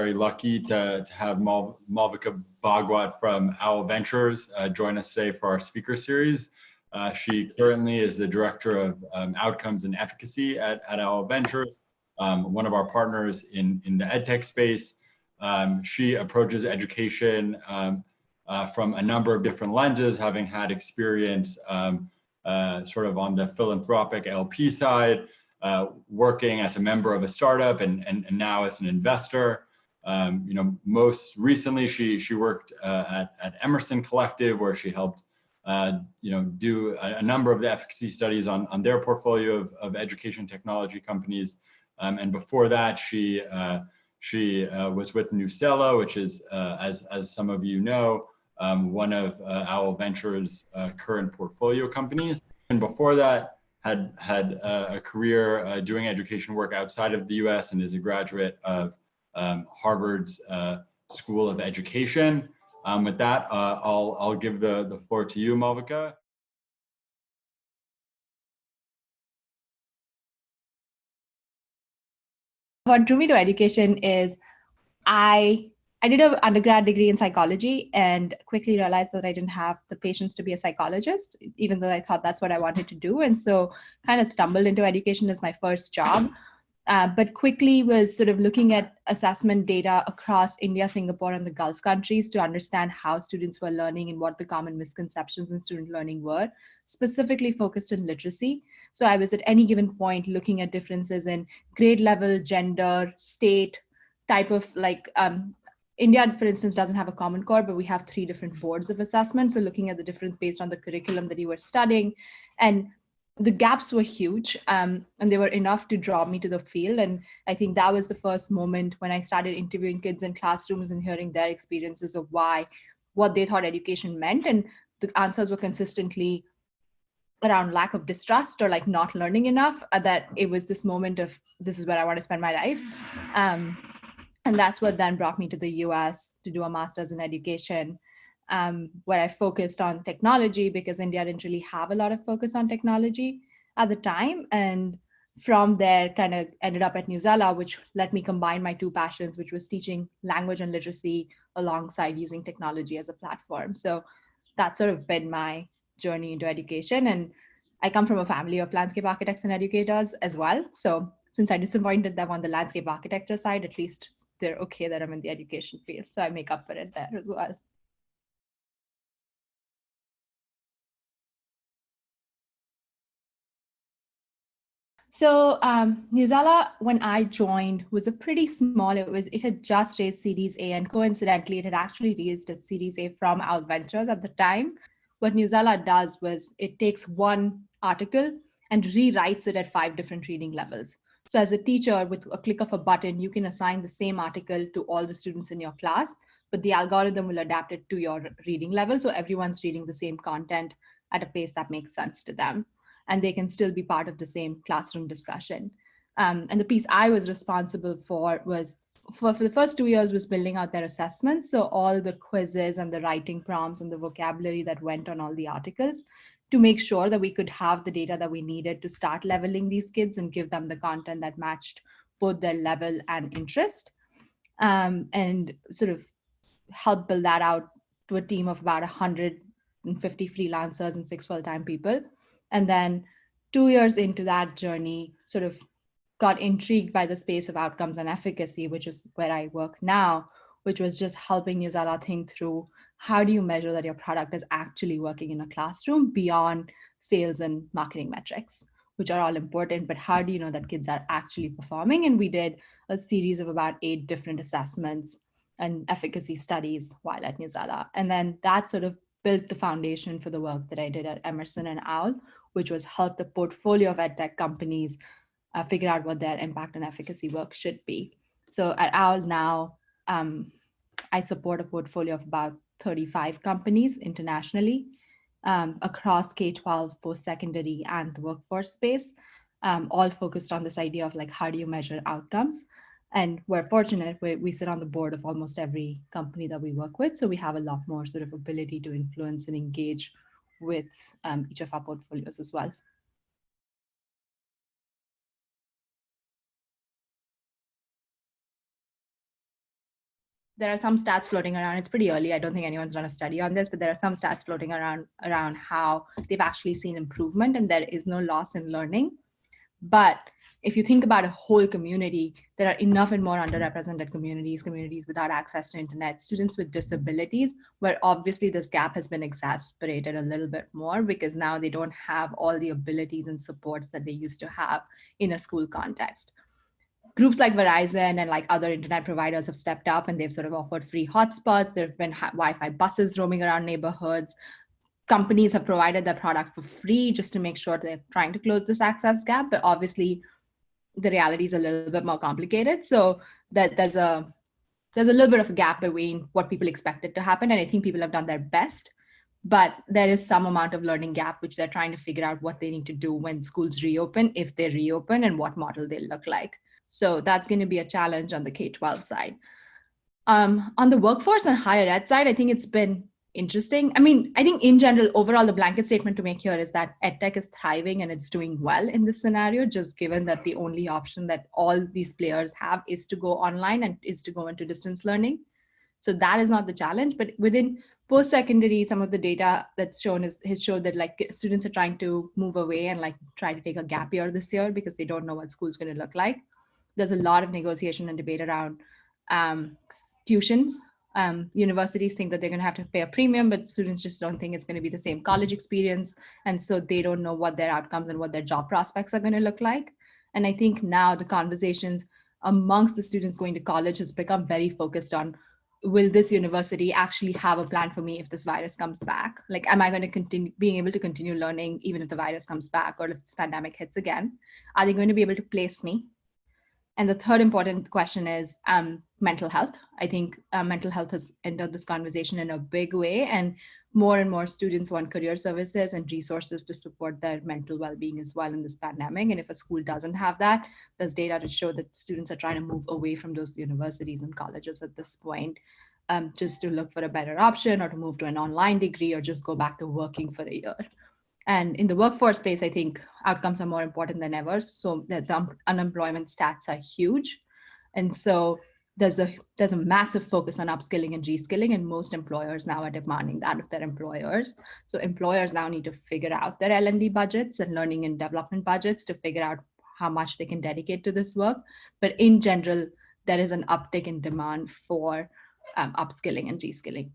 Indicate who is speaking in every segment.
Speaker 1: very lucky to have Malvika Bhagwat from Owl Ventures join us today for our speaker series. She currently is the Director of Outcomes and Efficacy at Owl Ventures, one of our partners in the EdTech space. She approaches education from a number of different lenses, having had experience sort of on the philanthropic LP side, working as a member of a startup and now as an investor. Most recently, she worked at Emerson Collective, where she helped do a number of the efficacy studies on their portfolio of education technology companies. And before that, she was with Nucella, which is, as some of you know, one of Owl Ventures' current portfolio companies. And before that, had a career doing education work outside of the US and is a graduate of Harvard's School of Education. With that, I'll give the floor to you, Malvika.
Speaker 2: What drew me to education is I did an undergrad degree in psychology and quickly realized that I didn't have the patience to be a psychologist, even though I thought that's what I wanted to do. And so kind of stumbled into education as my first job. But quickly was sort of looking at assessment data across India, Singapore, and the Gulf countries to understand how students were learning and what the common misconceptions in student learning were, specifically focused on literacy. So I was at any given point looking at differences in grade level, gender, state, type of India, for instance, doesn't have a Common Core, but we have 3 different boards of assessment. So looking at the difference based on the curriculum that you were studying, and the gaps were huge, and they were enough to draw me to the field. And I think that was the first moment when I started interviewing kids in classrooms and hearing their experiences of what they thought education meant. And the answers were consistently around lack of distrust or like not learning enough, that it was this moment of, this is where I want to spend my life. And that's what then brought me to the US to do a master's in education, where I focused on technology because India didn't really have a lot of focus on technology at the time. And from there, kind of ended up at Nucella, which let me combine my 2 passions, which was teaching language and literacy alongside using technology as a platform. So that's sort of been my journey into education. And I come from a family of landscape architects and educators as well. So since I disappointed them on the landscape architecture side, at least they're okay that I'm in the education field. So I make up for it there as well. So Nucella, when I joined, was a pretty small, it had just raised Series A, and coincidentally, it had actually raised its Series A from Owl Ventures at the time. What Nucella does was it takes one article and rewrites it at 5 different reading levels. So as a teacher, with a click of a button, you can assign the same article to all the students in your class, but the algorithm will adapt it to your reading level. So everyone's reading the same content at a pace that makes sense to them, and they can still be part of the same classroom discussion. And the piece I was responsible for was, for the first 2 years, was building out their assessments. So all the quizzes and the writing prompts and the vocabulary that went on all the articles, to make sure that we could have the data that we needed to start leveling these kids and give them the content that matched both their level and interest, and sort of help build that out to a team of about 150 freelancers and 6 full-time people. And then 2 years into that journey, sort of got intrigued by the space of outcomes and efficacy, which is where I work now, which was just helping Nucella think through, how do you measure that your product is actually working in a classroom beyond sales and marketing metrics, which are all important, but how do you know that kids are actually performing? And we did a series of about 8 different assessments and efficacy studies while at Nucella. And then that sort of built the foundation for the work that I did at Emerson and Owl, which was help a portfolio of EdTech companies figure out what their impact and efficacy work should be. So at Owl now, I support a portfolio of about 35 companies internationally, across K-12, post-secondary, and the workforce space, all focused on this idea of like, how do you measure outcomes? And we're fortunate, we sit on the board of almost every company that we work with. So we have a lot more sort of ability to influence and engage with each of our portfolios as well. there are some stats floating around. It's pretty early. I don't think anyone's done a study on this, but there are some stats floating around how they've actually seen improvement and there is no loss in learning. But if you think about a whole community, there are enough and more underrepresented communities without access to internet, students with disabilities, where obviously this gap has been exacerbated a little bit more because now they don't have all the abilities and supports that they used to have in a school context. Groups like Verizon and like other internet providers have stepped up and they've sort of offered free hotspots. There have been Wi-Fi buses roaming around neighborhoods. Companies have provided their product for free just to make sure they're trying to close this access gap. But obviously, the reality is a little bit more complicated. So that there's a little bit of a gap between what people expected to happen. And I think people have done their best. But there is some amount of learning gap, which they're trying to figure out what they need to do when schools reopen, if they reopen, and what model they look like. So that's going to be a challenge on the K-12 side. On the workforce and higher ed side, I think it's been interesting. I mean, I think in general, overall, the blanket statement to make here is that EdTech is thriving and it's doing well in this scenario, just given that the only option that all these players have is to go online and is to go into distance learning. So that is not the challenge, but within post-secondary, some of the data that's shown has showed that like students are trying to move away and like try to take a gap year this year because they don't know what school's going to look like. There's a lot of negotiation and debate around tuitions. Universities think that they're going to have to pay a premium, but students just don't think it's going to be the same college experience. And so they don't know what their outcomes and what their job prospects are going to look like. And I think now the conversations amongst the students going to college has become very focused on, will this university actually have a plan for me if this virus comes back? Like, am I going to continue being able to continue learning even if the virus comes back or if this pandemic hits again? Are they going to be able to place me? And the third important question is mental health. I think mental health has entered this conversation in a big way, and more students want career services and resources to support their mental well-being as well in this pandemic. And if a school doesn't have that, there's data to show that students are trying to move away from those universities and colleges at this point, just to look for a better option or to move to an online degree or just go back to working for a year. And in the workforce space, I think outcomes are more important than ever. So the unemployment stats are huge. And so there's a massive focus on upskilling and reskilling, and most employers now are demanding that of their employers. So employers now need to figure out their L&D budgets and learning and development budgets to figure out how much they can dedicate to this work. But in general, there is an uptick in demand for upskilling and reskilling.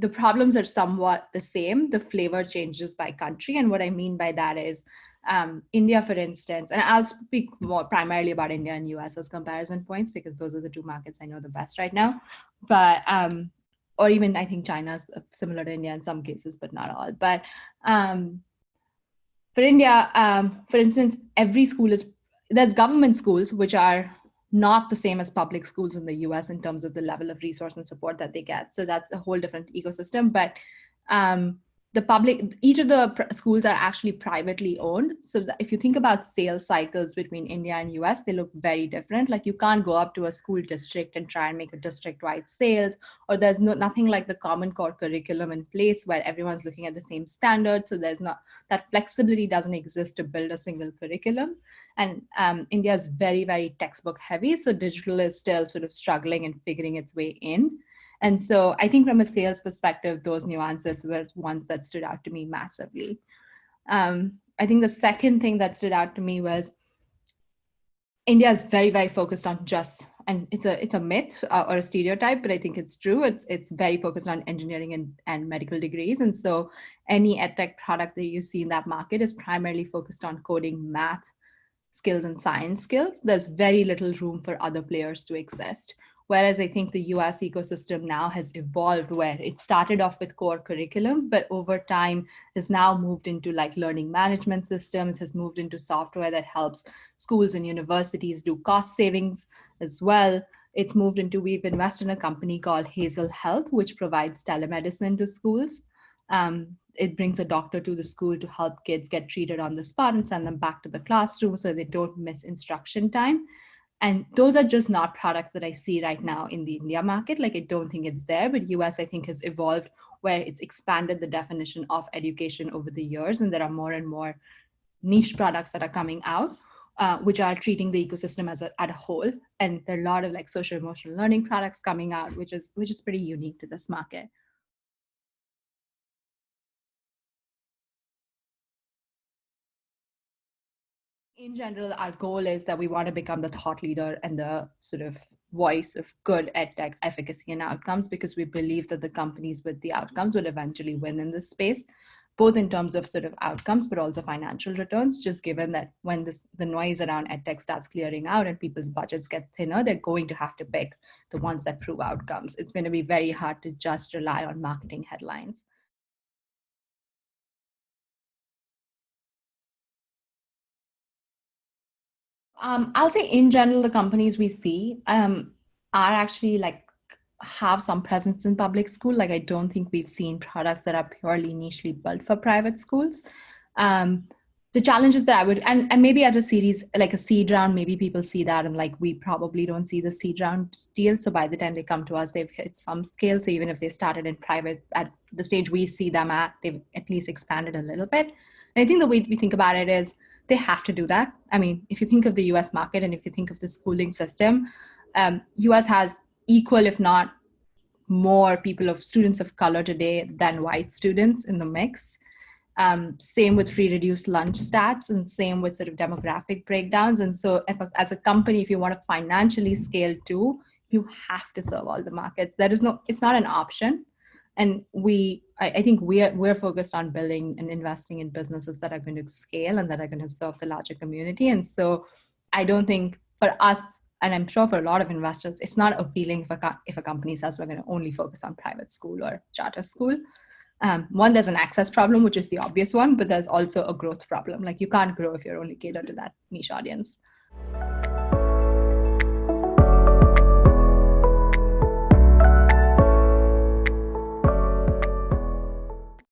Speaker 2: The problems are somewhat the same. The flavor changes by country. And what I mean by that is India, for instance, and I'll speak more primarily about India and US as comparison points because those are the two markets I know the best right now. But, or even I think China is similar to India in some cases, but not all. But for India, for instance, every school there's government schools, which are not the same as public schools in the US in terms of the level of resource and support that they get. So that's a whole different ecosystem. But each of the schools are actually privately owned. So if you think about sales cycles between India and US, they look very different. Like you can't go up to a school district and try and make a district-wide sales, or there's nothing like the Common Core curriculum in place where everyone's looking at the same standards. So there's not, that flexibility doesn't exist to build a single curriculum. And India is very, very textbook heavy. So digital is still sort of struggling and figuring its way in. And so I think from a sales perspective, those nuances were ones that stood out to me massively. I think the second thing that stood out to me was India is very, very focused on and it's a myth or a stereotype, but I think it's true. It's very focused on engineering and medical degrees. And so any EdTech product that you see in that market is primarily focused on coding, math skills, and science skills. There's very little room for other players to exist. Whereas I think the US ecosystem now has evolved where it started off with core curriculum, but over time has now moved into like learning management systems, has moved into software that helps schools and universities do cost savings as well. It's moved into, we've invested in a company called Hazel Health, which provides telemedicine to schools. It brings a doctor to the school to help kids get treated on the spot and send them back to the classroom so they don't miss instruction time. And those are just not products that I see right now in the India market. Like, I don't think it's there, but US, I think, has evolved where it's expanded the definition of education over the years. And there are more and more niche products that are coming out, which are treating the ecosystem as a whole. And there are a lot of like social emotional learning products coming out, which is pretty unique to this market. In general, our goal is that we want to become the thought leader and the sort of voice of good EdTech efficacy and outcomes, because we believe that the companies with the outcomes will eventually win in this space, both in terms of sort of outcomes, but also financial returns, just given that when the noise around EdTech starts clearing out and people's budgets get thinner, they're going to have to pick the ones that prove outcomes. It's going to be very hard to just rely on marketing headlines. I'll say in general, the companies we see are actually like have some presence in public school. Like I don't think we've seen products that are purely nichely built for private schools. The challenges that I would, and maybe at a series, like a seed round, maybe people see that and like, we probably don't see the seed round deal. So by the time they come to us, they've hit some scale. So even if they started in private at the stage we see them at, they've at least expanded a little bit. And I think the way we think about it is they have to do that. I mean, if you think of the US market and if you think of the schooling system, US has equal, if not more students of color today than white students in the mix. Same with free reduced lunch stats, and same with sort of demographic breakdowns. And so as a company, if you want to financially scale too, you have to serve all the markets. It's not an option. And I think we're focused on building and investing in businesses that are going to scale and that are going to serve the larger community. And so I don't think for us, and I'm sure for a lot of investors, it's not appealing if a company says we're going to only focus on private school or charter school. One, there's an access problem, which is the obvious one, but there's also a growth problem. Like you can't grow if you're only catered to that niche audience.